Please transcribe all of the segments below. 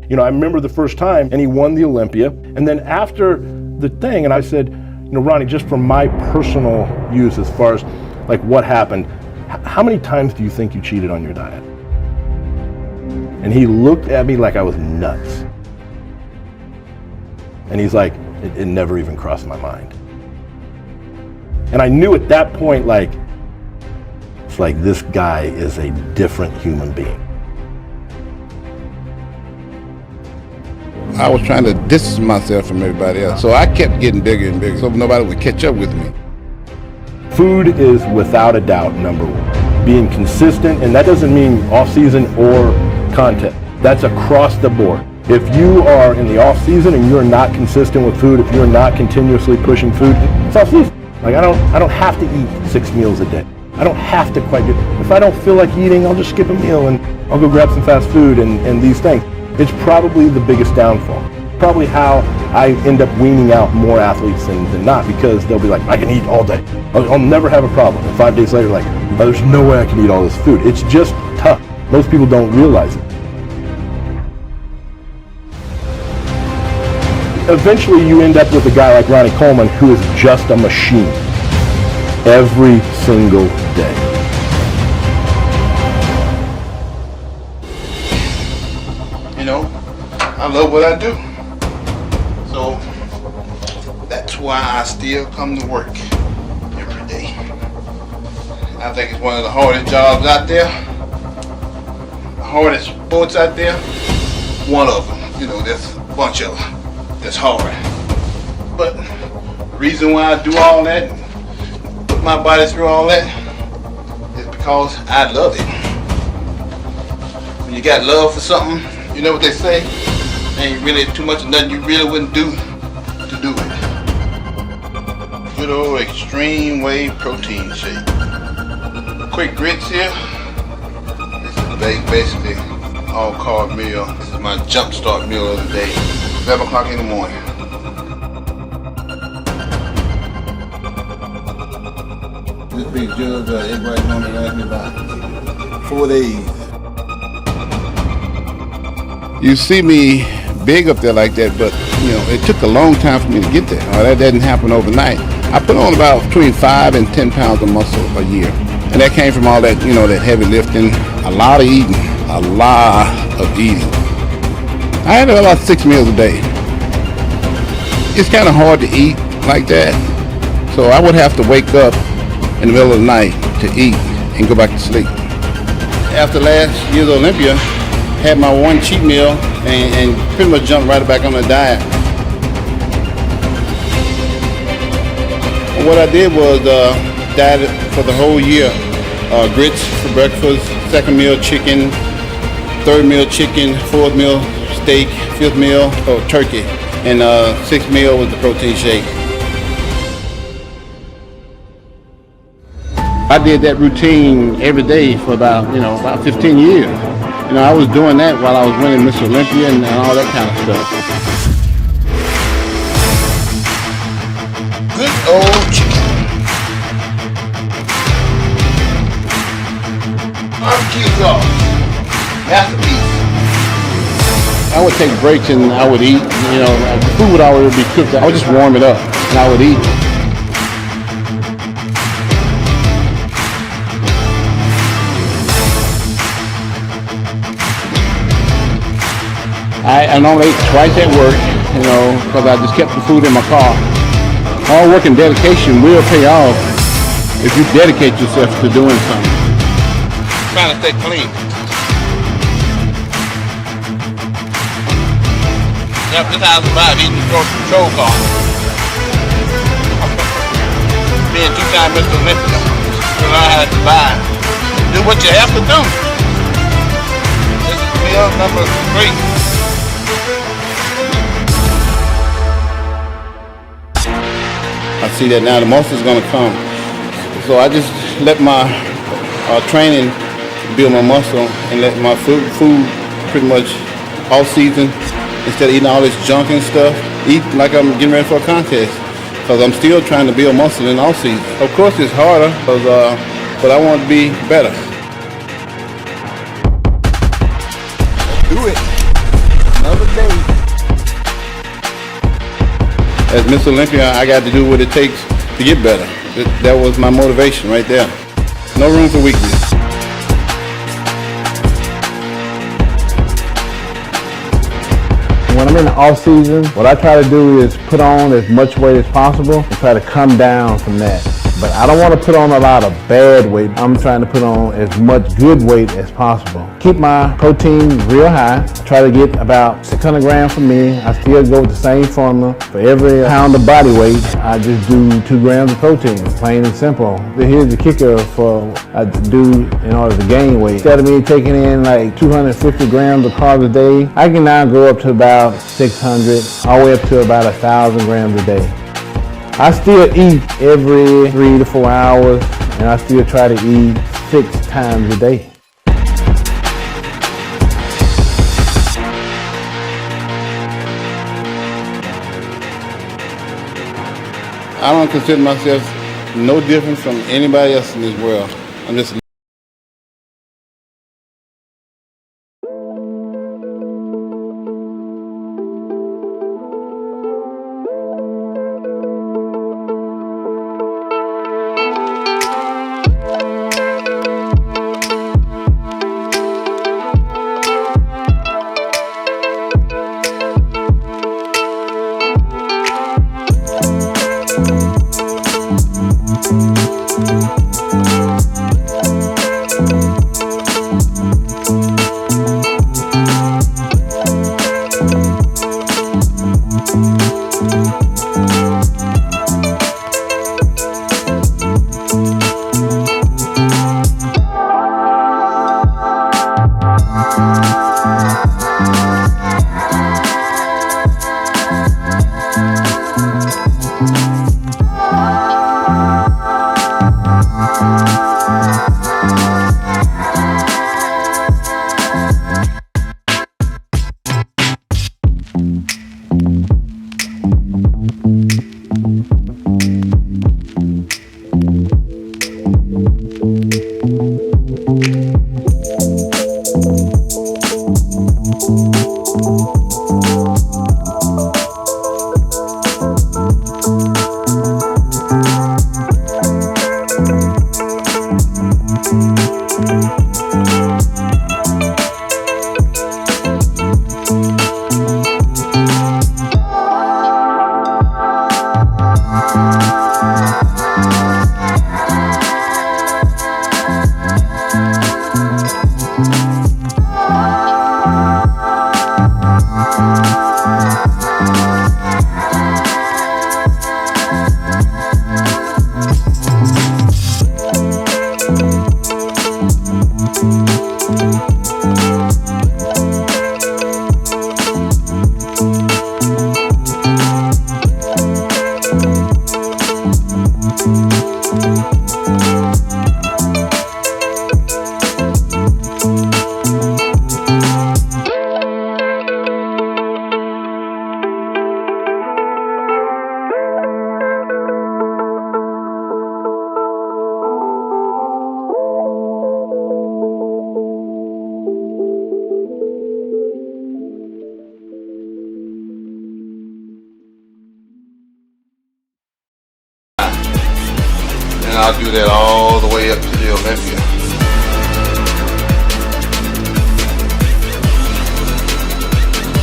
You know, I remember the first time, and he won the Olympia. And then after the thing, and I said, you know, Ronnie, just for my personal use as far as like what happened, how many times do you think you cheated on your diet? And he looked at me like I was nuts. And he's like, it never even crossed my mind. And I knew at that point, like, it's like this guy is a different human being. I was trying to distance myself from everybody else, so I kept getting bigger and bigger, so nobody would catch up with me. Food is without a doubt number one. Being consistent, and that doesn't mean off-season or content. That's across the board. If you are in the off-season and you're not consistent with food, if you're not continuously pushing food, it's off-season. Like I don't have to eat 6 meals a day. I don't have to quite do. If I don't feel like eating, I'll just skip a meal and I'll go grab some fast food and these things. It's probably the biggest downfall. Probably how I end up weaning out more athletes than not, because they'll be like, I can eat all day. I'll never have a problem. And 5 days later, like, oh, there's no way I can eat all this food. It's just tough. Most people don't realize it. Eventually you end up with a guy like Ronnie Coleman who is just a machine every single day. You know, I love what I do. So that's why I still come to work every day. I think it's one of the hardest jobs out there. The hardest sports out there. One of them. You know, there's a bunch of them. That's hard. But the reason why I do all that, put my body through all that, is because I love it. When you got love for something, you know what they say? Ain't really too much of nothing you really wouldn't do to do it. Good old extreme whey protein shake. Quick grits here. This is basically all carb meal. This is my jump start meal of the day. 7 o'clock in the morning. This big jug, everybody's normally lasts me about 4 days. You see me big up there like that, but you know, it took a long time for me to get there. That didn't happen overnight. I put on about between 5 and 10 pounds of muscle a year. And that came from all that, you know, that heavy lifting, a lot of eating, a lot of eating. I had about 6 meals a day. It's kind of hard to eat like that, so I would have to wake up in the middle of the night to eat and go back to sleep. After last year's Olympia, had my one cheat meal and pretty much jumped right back on the diet. What I did was dieted for the whole year. Grits for breakfast, second meal chicken, third meal chicken, fourth meal steak, fifth meal turkey, and sixth meal was the protein shake. I did that routine every day for about 15 years. You know, I was doing that while I was winning Miss Olympia and all that kind of stuff. Good old chicken. Barbecue sauce. Masterpiece. I would take breaks and I would eat. You know, the food would already be cooked. I would just warm it up and I would eat. I normally ate twice at work, you know, because I just kept the food in my car. Hard work and dedication will pay off if you dedicate yourself to doing something. Trying to stay clean. Yep, this how I survive eating the control car. Being 2-time Mr. Olympia, you learn how to survive. Do what you have to do. This is meal number 3. I see that now the muscle's gonna come. So I just let my training build my muscle and let my food pretty much all season, instead of eating all this junk and stuff, eat like I'm getting ready for a contest. Because I'm still trying to build muscle in all season. Of course it's harder, but I want to be better. Do it. Another day. As Miss Olympia, I got to do what it takes to get better. That was my motivation right there. No room for weakness. When I'm in the off season, what I try to do is put on as much weight as possible and try to come down from that. But I don't want to put on a lot of bad weight. I'm trying to put on as much good weight as possible. Keep my protein real high. Try to get about 600 grams for me. I still go with the same formula. For every pound of body weight, I just do 2 grams of protein, plain and simple. Here's the kicker for I do in order to gain weight. Instead of me taking in like 250 grams of carbs a day, I can now go up to about 600, all the way up to about 1,000 grams a day. I still eat every 3 to 4 hours, and I still try to eat 6 times a day. I don't consider myself no different from anybody else in this world. I'm just I'll do that all the way up to the Olympia.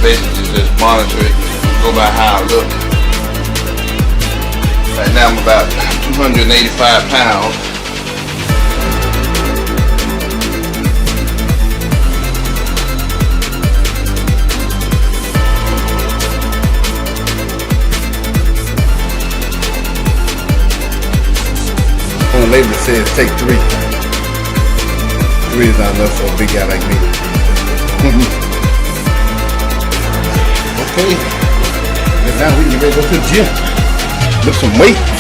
Basically just monitor it, go by how I look. Right now I'm about 285 pounds. On the label it says take 3. 3 is not enough for a big guy like me. Okay, and now we can get ready to go to the gym. Lift some weights.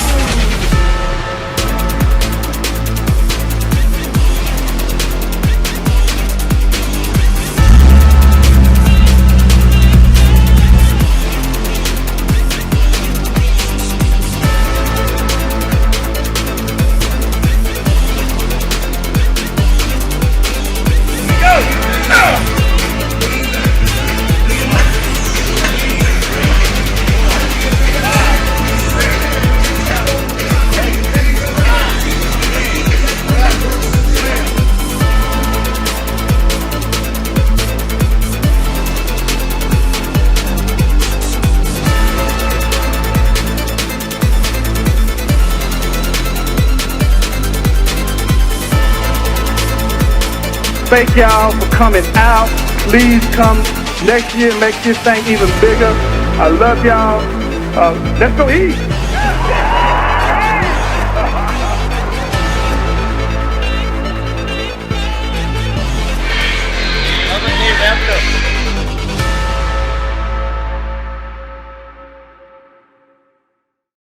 thank y'all for coming out. Please come next year, make this thing even bigger. I love y'all. Let's go eat.